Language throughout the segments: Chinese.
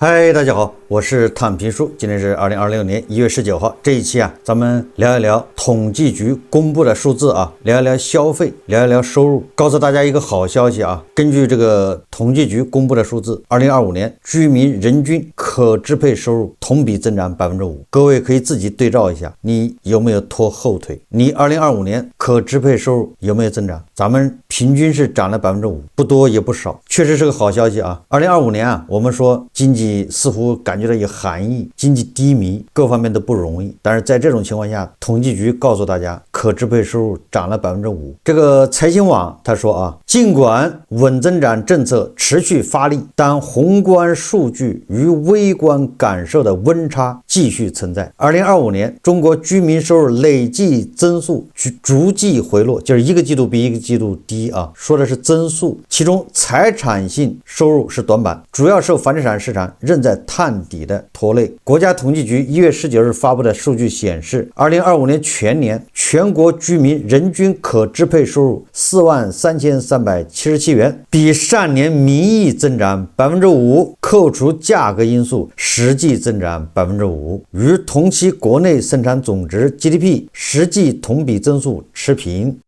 嗨，大家好，我是躺平叔，今天是2026年1月19号。这一期咱们聊一聊统计局公布的数字聊一聊消费，聊一聊收入。告诉大家一个好消息根据这个统计局公布的数字，2025年居民人均可支配收入同比增长5%。各位可以自己对照一下，你有没有拖后腿？你2025年可支配收入有没有增长？咱们平均是涨了5%，不多也不少，确实是个好消息2025年我们说经济似乎感觉到有寒意，经济低迷，各方面都不容易。但是在这种情况下，统计局告诉大家，可支配收入涨了5%。这个财新网他说尽管稳增长政策持续发力，但宏观数据与微观感受的温差继续存在。2025年中国居民收入累计增速逐季回落，就是一个季度比一个季度低说的是增速。其中财产性收入是短板，主要受房地产市场仍在探底的拖累。国家统计局1月19日发布的数据显示，2025年全年全国居民人均可支配收入43377元，比上年名义增长5%，扣除价格因素，实际增长5%，与同期国内生产总值 GDP 实际同比增速持平。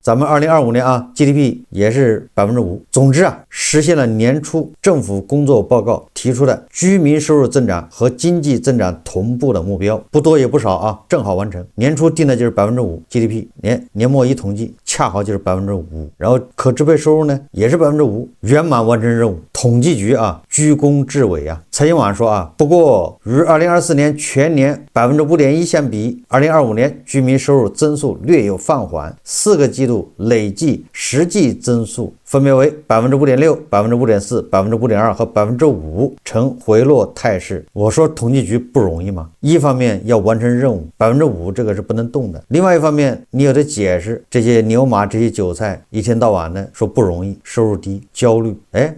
咱们2025年GDP 也是5%。总之实现了年初政府工作报告提出的居民收入增长和经济增长同步的目标，不多也不少正好完成。年初定的就是5% GDP， 年末一统计恰好就是5%，然后可支配收入呢也是5%，圆满完成任务。统计局居功至伟财新网说不过与2024年全年5.1%相比，2025年居民收入增速略有放缓，4个季度累计实际增速分别为5.6%、5.4%、5.2%和5%，呈回落态势。我说统计局不容易吗？一方面要完成任务，5%这个是不能动的；另外一方面，你有的解释这些牛马这些韭菜一天到晚的说不容易，收入低，焦虑。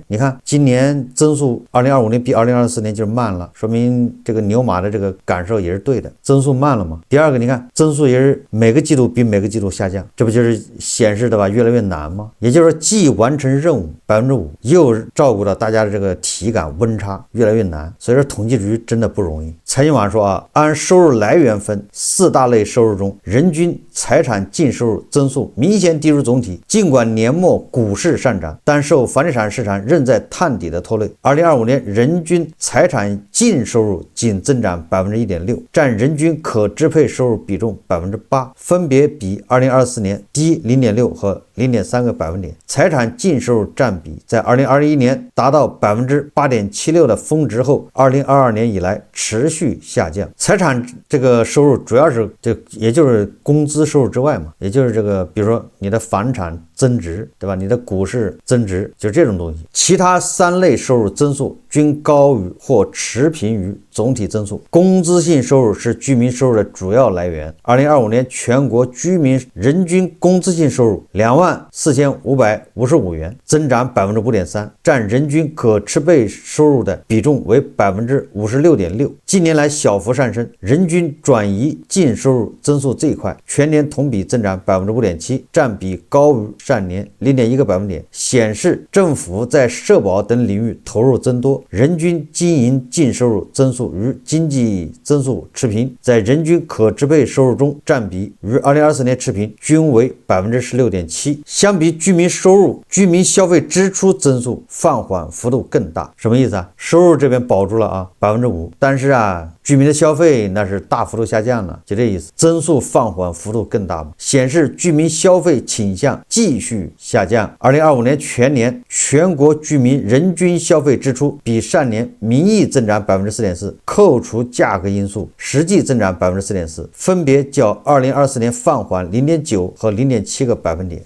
你看今年增速2025年比2024年就是慢了，说明这个牛马的这个感受也是对的，增速慢了嘛。第二个，你看增速也是每个季度比每个季度下降，这不就是显示的吧，越来越难吗？也就是说，既完成任务5%，又照顾到大家的这个体感温差，越来越难。所以说统计局真的不容易。财新网说按收入来源分，4大类收入中，人均财产净收入增速明显低于总体。尽管年末股市上涨，但受房地产市场仍在探底的拖累，2025年人均财产净收入仅增长1.6%，占人均可支配收入比重8%，分别比2024年低0.6和0.3个百分点。财产净收入占比在2021年达到8.76%的峰值后，2022年以来持续下降。财产这个收入主要是也就是工资收入之外嘛，也就是这个比如说你的房产增值，对吧？你的股市增值，就这种东西。其他3类收入增速均高于或持平于总体增速。工资性收入是居民收入的主要来源。2025年全国居民人均工资性收入24555元，增长5.3%，占人均可支配收入的比重为56.6%。近年来小幅上升，人均转移净收入增速最快，全年同比增长5.7%，占比高于上年0.1个百分点，显示政府在社保等领域投入增多，人均经营净收入增速与经济增速持平，在人均可支配收入中占比与2024年持平，均为16.7%。相比居民收入，居民消费支出增速放缓幅度更大。什么意思收入这边保住了5%，但是居民的消费那是大幅度下降了，就这意思。增速放缓幅度更大，显示居民消费倾向继续下降。2025年全年全国居民人均消费支出比上年名义增长4.4%，扣除价格因素，实际增长4.4%，分别较2024年放缓0.9和0.7个百分点。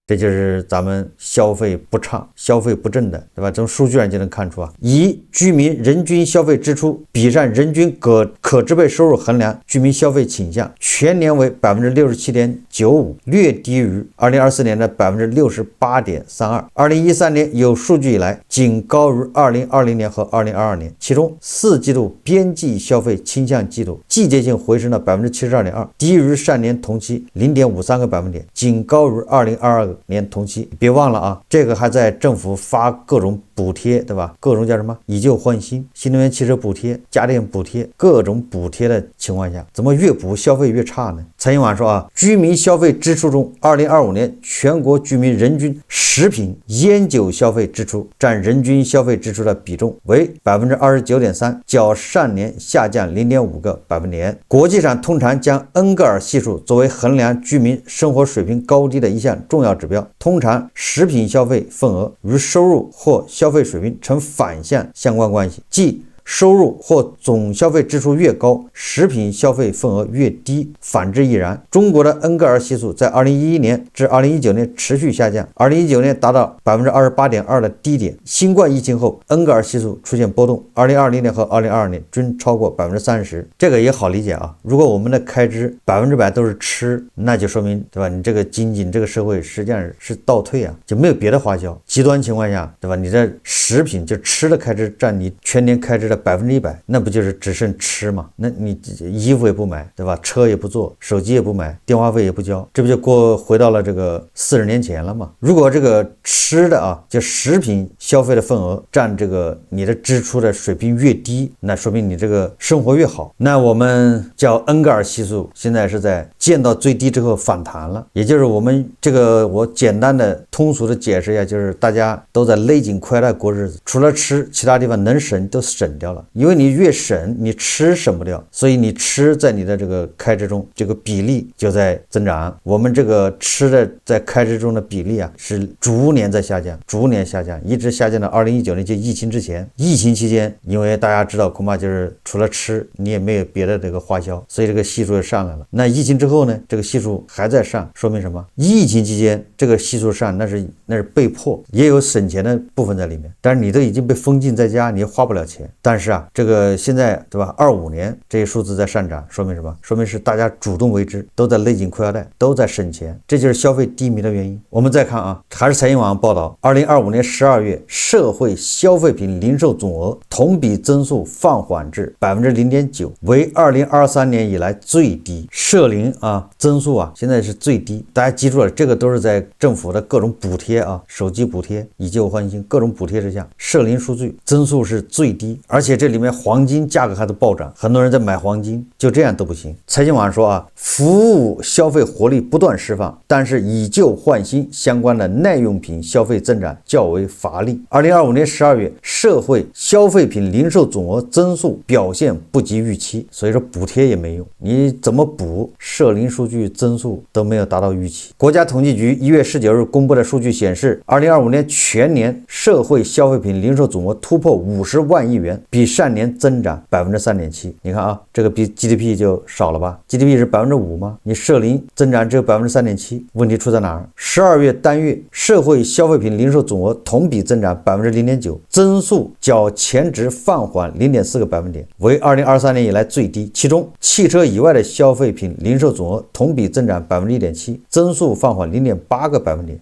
这就是咱们消费不畅、消费不振的，对吧？从数据上就能看出以居民人均消费支出比上人均可支配收入衡量居民消费倾向，全年为67.95%，略低于2024年的68.32%。2013年有数据以来，仅高于2020年和2022年。其中4季度边际消费倾向季度季节性回升了72.2%，低于上年同期0.53个百分点，仅高于2022年同期。别忘了啊，这个还在政府发各种补贴，对吧？各种叫什么以旧换新、新能源汽车补贴、家电补贴，各种补贴的情况下，怎么越补消费越差呢？财经网说啊，居民消费支出中，2025年全国居民人均食品、烟酒消费支出占人均消费支出的比重为29.3%，较上年下降0.5个百分点。国际上通常将恩格尔系数作为衡量居民生活水平高低的一项重要指标。通常食品消费份额与收入或消费水平呈反向相关关系，即收入或总消费支出越高，食品消费份额越低，反之亦然。中国的恩格尔系数在2011年至2019年持续下降，2019年达到 28.2% 的低点。新冠疫情后，恩格尔系数出现波动，2020年和2022年均超过 30%。这个也好理解啊，如果我们的开支100%都是吃，那就说明，对吧？你这个经济，这个社会实际上是倒退啊，就没有别的花销。极端情况下，对吧？你的食品就吃的开支占你全年开支的100%，那不就是只剩吃吗？那你衣服也不买，对吧？车也不坐，手机也不买，电话费也不交，这不就回到了这个40年前了吗？如果这个吃的啊，就食品消费的份额占这个你的支出的水平越低，那说明你这个生活越好。那我们叫恩格尔系数现在是在见到最低之后反弹了，也就是我们这个我简单的通俗的解释一下，就是大家都在勒紧裤带过日子，除了吃，其他地方能省都省掉了，因为你越省，你吃省不掉，所以你吃在你的这个开支中，这个比例就在增长。我们这个吃的在开支中的比例啊，是逐年在下降，逐年下降，一直下降到2019年，就疫情之前。疫情期间，因为大家知道，恐怕就是除了吃，你也没有别的这个花销，所以这个系数就上来了。那疫情之后呢，这个系数还在上，说明什么？疫情期间这个系数上，那是被迫，也有省钱的部分在里面，但是你都已经被封禁在家，你也花不了钱。但是啊，这个现在，对吧？25年这些数字在上涨，说明什么？说明是大家主动为之，都在勒紧裤腰带，都在省钱，这就是消费低迷的原因。我们再看啊，还是财经网报道，2025年12月，社会消费品零售总额同比增速放缓至 0.9%， 为2023年以来最低。社零啊，增速啊，现在是最低。大家记住了，这个都是在政府的各种补贴啊，手机补贴、以旧换新各种补贴之下，社零数据增速是最低，而且这里面黄金价格还在暴涨，很多人在买黄金，就这样都不行。财经网说啊，服务消费活力不断释放，但是以旧换新相关的耐用品消费增长较为乏力。2025年12月，社会消费品零售总额增速表现不及预期，所以说补贴也没用，你怎么补，社零数据增速都没有达到预期。国家统计局1月19日公布的数据显示，2025年全年社会消费品零售总额突破50万亿元，比上年增长 3.7%。你看啊，这个比 GDP 就少了吧？ GDP 是 5% 吗？你社零增长只有 3.7%， 问题出在哪儿？12月单月社会消费品零售总额同比增长 0.9%， 增速较前值放缓 0.4个百分点，为2023年以来最低。其中汽车以外的消费品零售总额同比增长 1.7%， 增速放缓 0.8个百分点。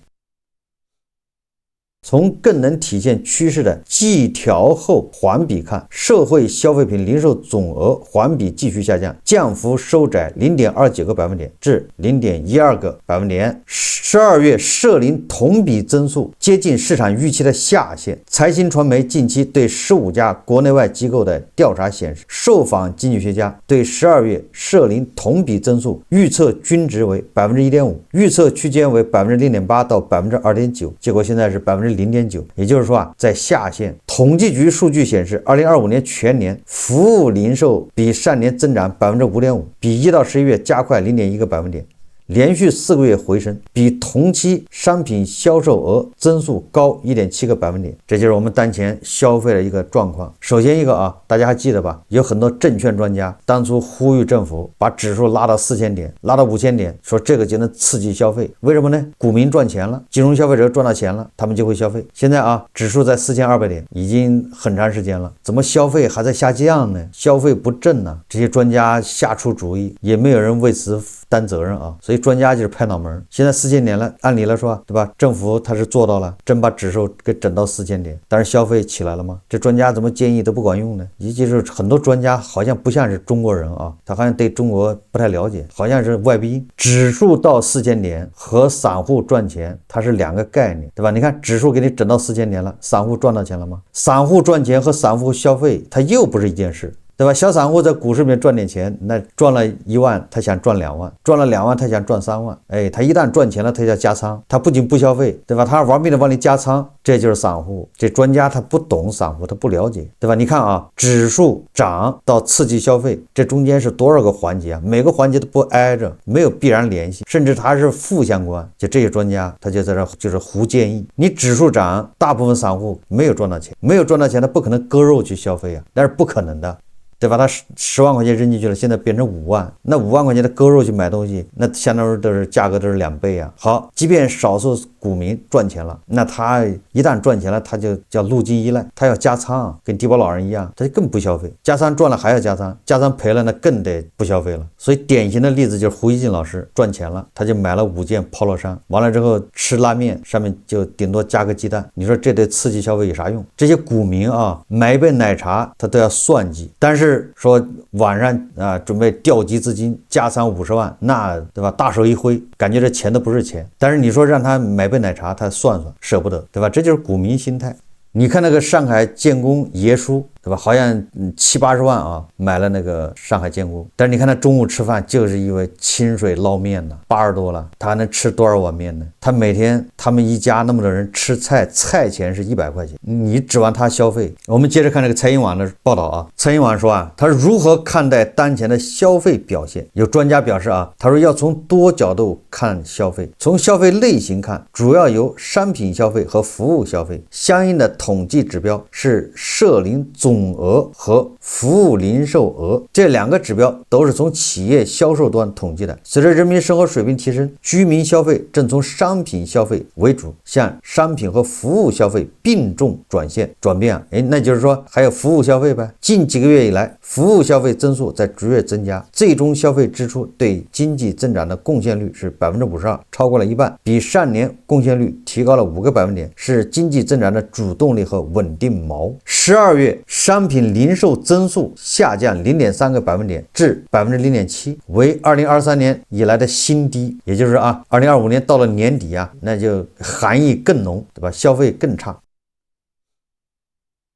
从更能体现趋势的季调后环比看，社会消费品零售总额环比继续下降，降幅收窄 0.29个百分点至 0.12个百分点。12月社零同比增速接近市场预期的下限。财新传媒近期对15家国内外机构的调查显示，受访经济学家对12月社零同比增速预测均值为 1.5%， 预测区间为 0.8% 到 2.9%， 结果现在是 0.9%， 也就是说啊，在下限。统计局数据显示，2025年全年服务零售比上年增长 5.5%， 比1到11月加快 0.1个百分点。连续4个月回升，比同期商品销售额增速高 1.7个百分点。这就是我们当前消费的一个状况。首先一个啊，大家还记得吧？有很多证券专家当初呼吁政府把指数拉到4000点，拉到5000点，说这个就能刺激消费。为什么呢？股民赚钱了，金融消费者赚到钱了，他们就会消费。现在啊，指数在4200点，已经很长时间了，怎么消费还在下降呢？消费不振呢？这些专家瞎出主意，也没有人为此担责任啊。所以专家就是拍脑门。现在4000点了，按理来说，对吧？政府他是做到了，真把指数给整到4000点，但是消费起来了吗？这专家怎么建议都不管用呢？尤其是很多专家好像不像是中国人啊，他好像对中国不太了解，好像是外宾。指数到4000点和散户赚钱它是两个概念，对吧？你看指数给你整到4000点了，散户赚到钱了吗？散户赚钱和散户消费它又不是一件事，对吧？小散户在股市里面赚点钱，那赚了1万他想赚2万，赚了2万他想赚3万，他一旦赚钱了他要加仓，他不仅不消费，对吧？他玩命的往里加仓，这就是散户。这专家他不懂散户，他不了解，对吧？你看啊，指数涨到刺激消费，这中间是多少个环节啊？每个环节都不挨着，没有必然联系，甚至它是负相关。就这些专家他就在这就是胡建议，你指数涨，大部分散户没有赚到钱，没有赚到钱他不可能割肉去消费啊，那是不可能的。对吧？他10万块钱扔进去了，现在变成5万，那5万块钱的割肉去买东西，那相当于都是价格都是2倍啊。好，即便少数股民赚钱了，那他一旦赚钱了，他就叫路径依赖，他要加仓，跟低保老人一样，他就更不消费。加仓赚了还要加仓，加仓赔了那更得不消费了。所以典型的例子就是胡锡进老师赚钱了，他就买了5件 polo 衫，完了之后吃拉面上面就顶多加个鸡蛋，你说这对刺激消费有啥用？这些股民啊，买一杯奶茶他都要算计，但是说晚上啊准备调集资金加仓50万，那对吧？大手一挥，感觉这钱都不是钱。但是你说让他买杯奶茶，他算算舍不得，对吧？这就是股民心态。你看那个上海建工爷叔，对吧？好像70-80万啊，买了那个上海建工。但是你看他中午吃饭就是一碗清水捞面呢，80多了，他还能吃多少碗面呢？他每天他们一家那么多人吃菜，菜钱是100块钱，你指望他消费？我们接着看这个财经网的报道啊，财经网说啊，他如何看待当前的消费表现？有专家表示啊，他说要从多角度看消费，从消费类型看，主要由商品消费和服务消费，相应的统计指标是社零总额和服务零售额，这2个指标都是从企业销售端统计的。随着人民生活水平提升，居民消费正从商品消费为主向商品和服务消费并重转变啊，那就是说还有服务消费呗。近几个月以来，服务消费增速在逐月增加，最终消费支出对经济增长的贡献率是52%，超过了一半，比上年贡献率提高了5个百分点，是经济增长的主动力和稳定锚。12月商品零售增速下降0.3个百分点至0.7%，为2023年以来的新低。也就是啊，2025年到了年底啊，那就寒意更浓，对吧？消费更差。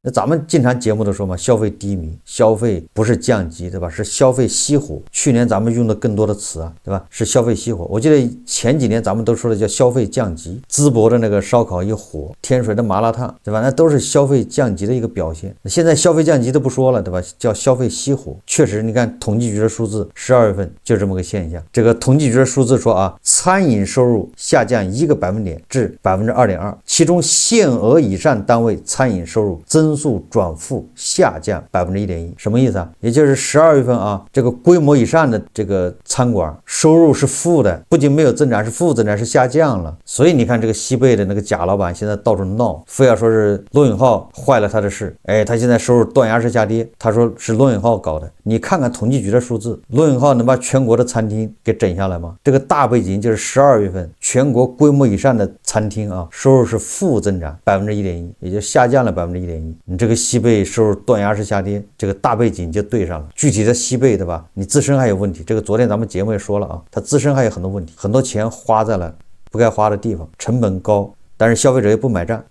那咱们经常节目都说嘛，消费低迷，消费不是降级，对吧？是消费熄火。去年咱们用的更多的词啊，对吧？是消费熄火。我记得前几年咱们都说的叫消费降级，淄博的那个烧烤一火，天水的麻辣烫，对吧？那都是消费降级的一个表现。现在消费降级都不说了，对吧？叫消费熄火。确实，你看统计局的数字，12月份就这么个现象。这个统计局的数字说啊，餐饮收入下降1个百分点至2.2%，其中限额以上单位餐饮收入增速转负，下降1.1%。什么意思啊？也就是12月份啊，这个规模以上的这个餐馆收入是负的，不仅没有增长，是负增长，是下降了。所以你看这个西贝的那个贾老板现在到处闹，非要说是罗永浩坏了他的事，他现在收入断崖式下跌，他说是罗永浩搞的。你看看统计局的数字，罗永浩能把全国的餐厅给整下来吗？这个大背景就是12月份全国规模以上的餐厅啊，收入是负增长1.1%，也就下降了1.1%。你这个西贝收入断崖式下跌，这个大背景就对上了。具体的西贝，对吧？你自身还有问题，这个昨天咱们节目也说了啊，它自身还有很多问题，很多钱花在了不该花的地方，成本高，但是消费者也不买账。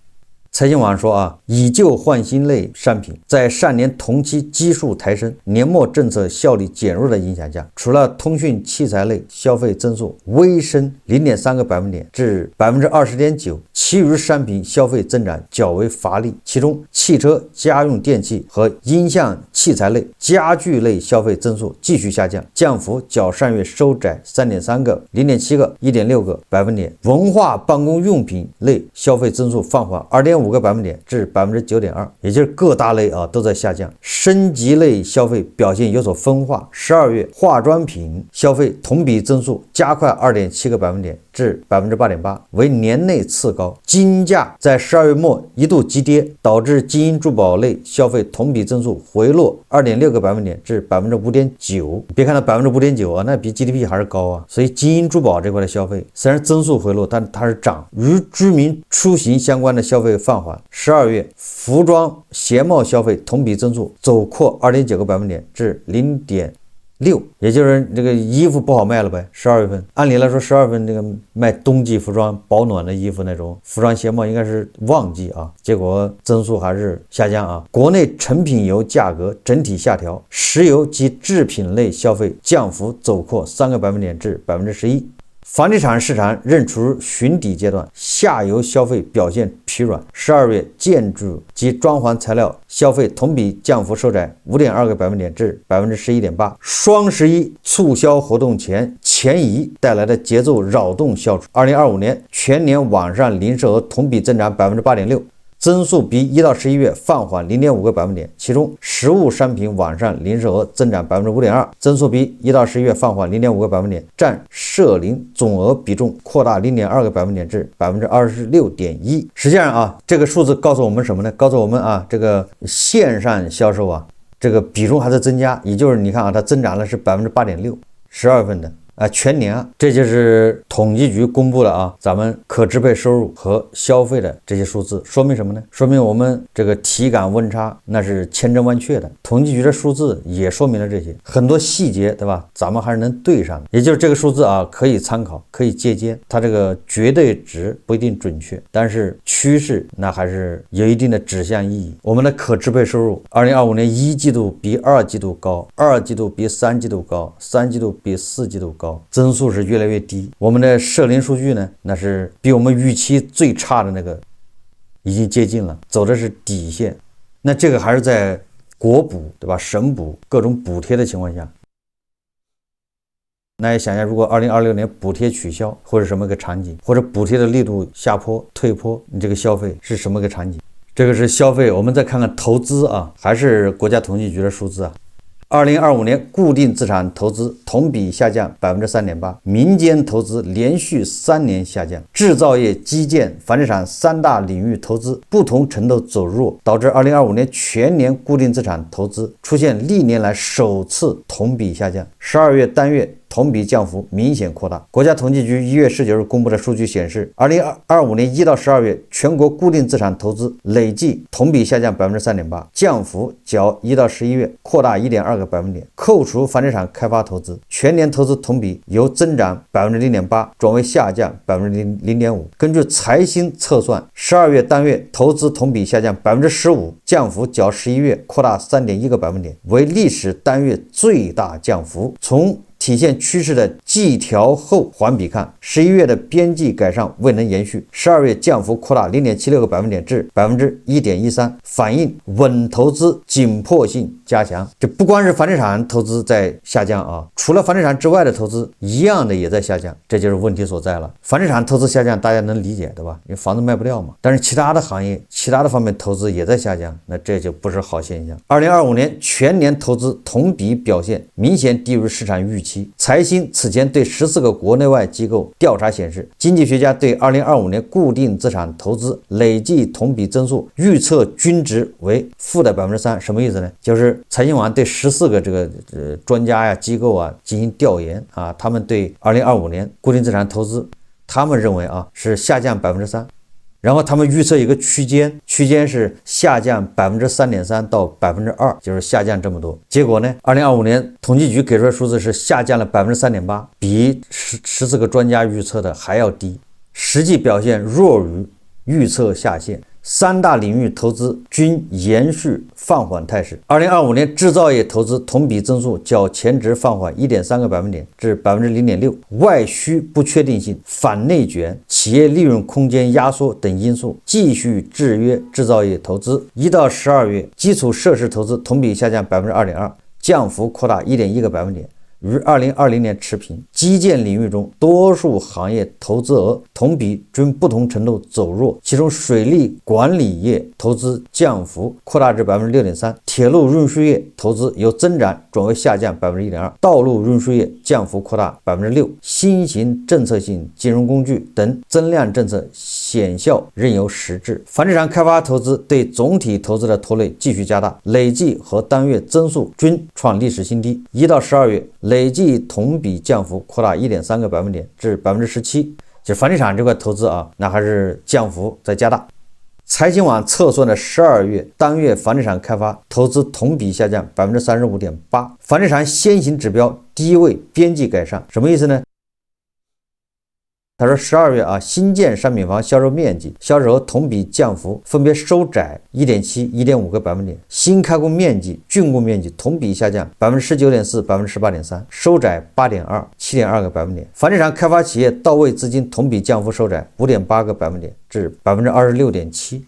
财经网说啊，以旧换新类商品在上年同期基数抬升，年末政策效力减弱的影响下，除了通讯器材类消费增速微升0.3个百分点至20.9%，其余商品消费增长较为乏力。其中，汽车、家用电器和音像器材类、家具类消费增速继续下降，降幅较上月收窄3.3个、0.7个、1.6个百分点。文化办公用品类消费增速放缓2.5 0.5个百分点至9.2%，也就是各大类都在下降。升级类消费表现有所分化，12月化妆品消费同比增速加快2.7个百分点至8.8%，为年内次高。金价在12月末一度急跌，导致金银珠宝类消费同比增速回落2.6个百分点至5.9%。别看到5.9%啊，那比 GDP 还是高啊。所以金银珠宝这块的消费虽然增速回落，但它是涨。与居民出行相关的消费放缓，12月服装鞋帽消费同比增速走扩2.9个百分点至0.6，也就是这个衣服不好卖了呗。12月份按理来说12月份这个卖冬季服装保暖的衣服，那种服装鞋帽应该是旺季啊，结果增速还是下降啊。国内成品油价格整体下调，石油及制品类消费降幅走扩3个百分点至11%。房地产市场仍处于寻底阶段，下游消费表现疲软。12月建筑及装潢材料消费同比降幅收窄5.2个百分点至11.8%。双11促销活动前移带来的节奏扰动消除。2025年全年网上零售额同比增长8.6%。增速比1到11月放缓0.5个百分点，其中实物商品网上零售额增长5.2%，增速比1到11月放缓0.5个百分点，占社零总额比重扩大0.2个百分点至26.1%。实际上这个数字告诉我们什么呢？告诉我们这个线上销售这个比重还在增加，也就是你看它增长了是8.6%，12月份的。全年这就是统计局公布的咱们可支配收入和消费的这些数字，说明什么呢？说明我们这个体感温差那是千真万确的。统计局的数字也说明了这些，很多细节对吧？咱们还是能对上的。也就是这个数字可以参考，可以借鉴，它这个绝对值不一定准确，但是趋势那还是有一定的指向意义。我们的可支配收入2025年1季度比2季度高，2季度比3季度高，3季度比4季度高，增速是越来越低。我们的社零数据呢，那是比我们预期最差的那个已经接近了，走的是底线。那这个还是在国补对吧，省补各种补贴的情况下。那也想想，如果2026年补贴取消或者什么个场景，或者补贴的力度下坡退坡，你这个消费是什么个场景？这个是消费。我们再看看投资还是国家统计局的数字2025年固定资产投资同比下降3.8%，民间投资连续3年下降，制造业、基建、房地产3大领域投资不同程度走弱，导致2025年全年固定资产投资出现历年来首次同比下降。12月单月同比降幅明显扩大。国家统计局1月19日公布的数据显示，2025年1到12月全国固定资产投资累计同比下降3.8%，降幅较1到11月扩大1.2个百分点。扣除房地产开发投资，全年投资同比由增长0.8%转为下降0.5%。根据财新测算，12月单月投资同比下降15%，降幅较11月扩大3.1个百分点，为历史单月最大降幅。从体现趋势的季调后环比看，11月的边际改善未能延续，12月降幅扩大0.76个百分点至1.13%，反映稳投资紧迫性加强。这不光是房地产投资在下降除了房地产之外的投资一样的也在下降，这就是问题所在了。房地产投资下降大家能理解对吧？因为房子卖不掉嘛。但是其他的行业其他的方面投资也在下降，那这就不是好现象。2025年全年投资同比表现明显低于市场预期。财新此前对14个国内外机构调查显示，经济学家对2025年固定资产投资累计同比增速预测均值为负的3%。什么意思呢？就是财新网对14个这个专家机构进行调研他们对2025年固定资产投资，他们认为是下降3%。然后他们预测一个区间是下降3.3%到2%，就是下降这么多。结果呢，2025年统计局给出的数字是下降了3.8%，比14个专家预测的还要低，实际表现弱于预测下限。3大领域投资均延续放缓态势。2025年制造业投资同比增速较前值放缓1.3个百分点至0.6%，外需不确定性、反内卷、企业利润空间压缩等因素继续制约制造业投资。1到12月基础设施投资同比下降2.2%，降幅扩大1.1个百分点。与2020年持平。基建领域中多数行业投资额同比均不同程度走弱，其中水利管理业投资降幅扩大至 6.3%， 铁路运输业投资由增长转为下降 1.2%， 道路运输业降幅扩大 6%。 新型政策性金融工具等增量政策显效仍有实质。房地产开发投资对总体投资的拖累继续加大，累计和单月增速均创历史新低。1到12月累计同比降幅扩大 1.3个百分点至 17%。 就是房地产这块投资啊，那还是降幅在加大。财经网测算的12月单月房地产开发投资同比下降 35.8%， 房地产先行指标低位边际改善。什么意思呢？他说12月新建商品房销售面积、销售额同比降幅分别收窄 1.7、1.5个百分点，新开工面积、竣工面积同比下降 19.4%、18.3%， 收窄 8.2、7.2个百分点。房地产开发企业到位资金同比降幅收窄 5.8个百分点至 26.7%。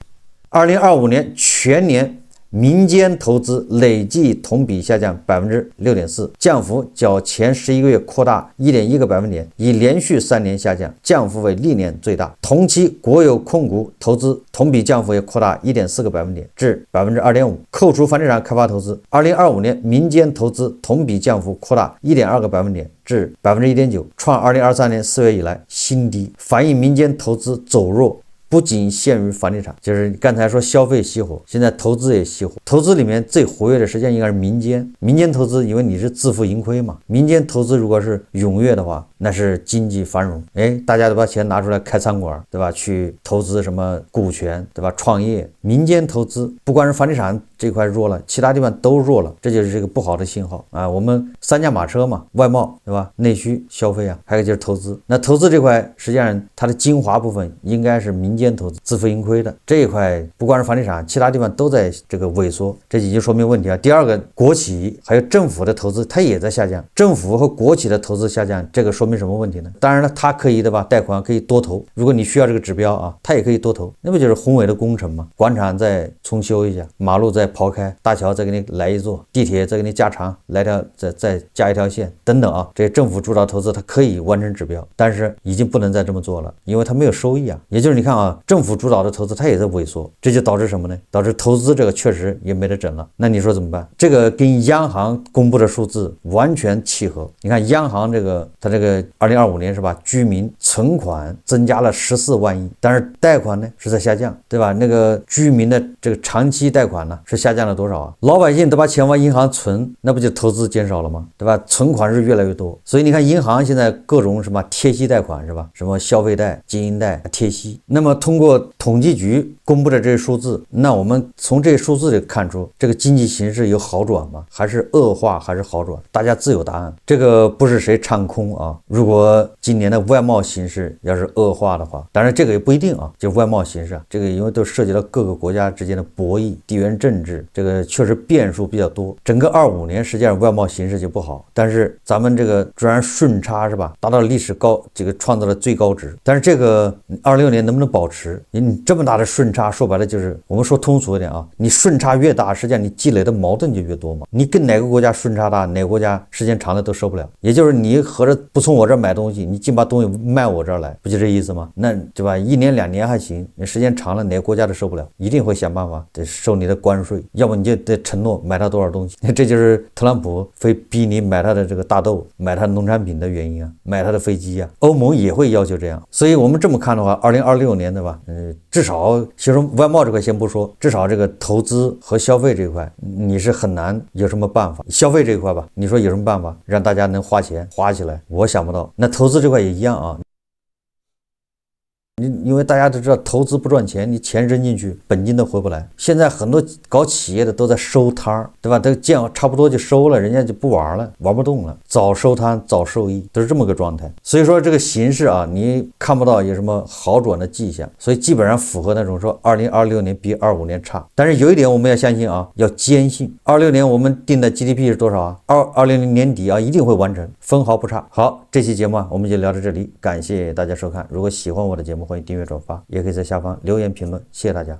2025年全年民间投资累计同比下降 6.4%， 降幅较前11个月扩大 1.1个百分点，已连续3年下降，降幅为历年最大。同期国有控股投资同比降幅也扩大 1.4个百分点至 2.5%。 扣除房地产开发投资，2025年民间投资同比降幅扩大 1.2个百分点至 1.9%， 创2023年4月以来新低，反映民间投资走弱不仅限于房地产，就是刚才说消费熄火，现在投资也熄火。投资里面最活跃的实际上应该是民间投资，因为你是自负盈亏嘛。民间投资如果是踊跃的话，那是经济繁荣。大家都把钱拿出来开餐馆，对吧？去投资什么股权，对吧？创业，民间投资不光是房地产这块弱了，其他地方都弱了，这就是这个不好的信号啊。我们三驾马车嘛，外贸，对吧？内需消费啊，还有就是投资。那投资这块实际上它的精华部分应该是民间投资，自负盈亏的这一块，不光是房地产，其他地方都在这个萎缩，这已经说明问题啊。第二个，国企还有政府的投资它也在下降，政府和国企的投资下降，这个说明什么问题呢？当然了，它可以对吧？贷款可以多投，如果你需要这个指标啊，它也可以多投，那不就是宏伟的工程吗？广场再重修一下，马路再刨开，大桥再给你来一座，地铁再给你加长，来条再加一条线等等啊。这些政府主导投资它可以完成指标，但是已经不能再这么做了，因为它没有收益啊。也就是你看啊，政府主导的投资它也在萎缩，这就导致什么呢？导致投资这个确实也没得整了。那你说怎么办？这个跟央行公布的数字完全契合。你看央行它这个2025年是吧，居民存款增加了14万亿，但是贷款呢是在下降，对吧？那个居民的这个长期贷款呢是下降了多少啊？老百姓都把钱往银行存，那不就投资减少了吗？对吧？存款是越来越多，所以你看银行现在各种什么贴息贷款是吧？什么消费贷、经营贷、贴息。那么通过统计局公布的这些数字，那我们从这些数字里看出这个经济形势有好转吗？还是恶化还是好转？大家自有答案。这个不是谁唱空啊。如果今年的外贸形势要是恶化的话，当然这个也不一定啊。就外贸形势啊，这个因为都涉及到各个国家之间的博弈、地缘政治，这个确实变数比较多。整个25年实际上外贸形势就不好，但是咱们这个虽然顺差是吧，达到了历史高，这个创造了最高值，但是这个26年能不能保持？你这么大的顺差，说白了就是我们说通俗一点啊，你顺差越大，实际上你积累的矛盾就越多嘛。你跟哪个国家顺差大，哪个国家时间长了都受不了。也就是你合着不从我这儿买东西，你尽把东西卖我这儿来，不就这意思吗？那对吧？1年2年还行，你时间长了哪个国家都受不了，一定会想办法得收你的关税，要不你就得承诺买他多少东西。这就是特朗普非逼你买他的这个大豆，买他的农产品的原因啊，买他的飞机啊。欧盟也会要求这样。所以我们这么看的话，2026年对吧？至少其实外贸这块先不说，至少这个投资和消费这块你是很难有什么办法。消费这块吧，你说有什么办法让大家能花钱花起来？我想不到。那投资这块也一样啊。因为大家都知道投资不赚钱，你钱扔进去本金都回不来。现在很多搞企业的都在收摊儿，对吧？都见差不多就收了，人家就不玩了，玩不动了，早收摊早受益，都是这么个状态。所以说这个形势啊，你看不到有什么好转的迹象，所以基本上符合那种说2026年比25年差。但是有一点我们要相信啊，要坚信26年我们定的 GDP 是多少啊？2020年底啊一定会完成，分毫不差。好，这期节目啊我们就聊到这里，感谢大家收看。如果喜欢我的节目，欢迎订阅转发，也可以在下方留言评论，谢谢大家。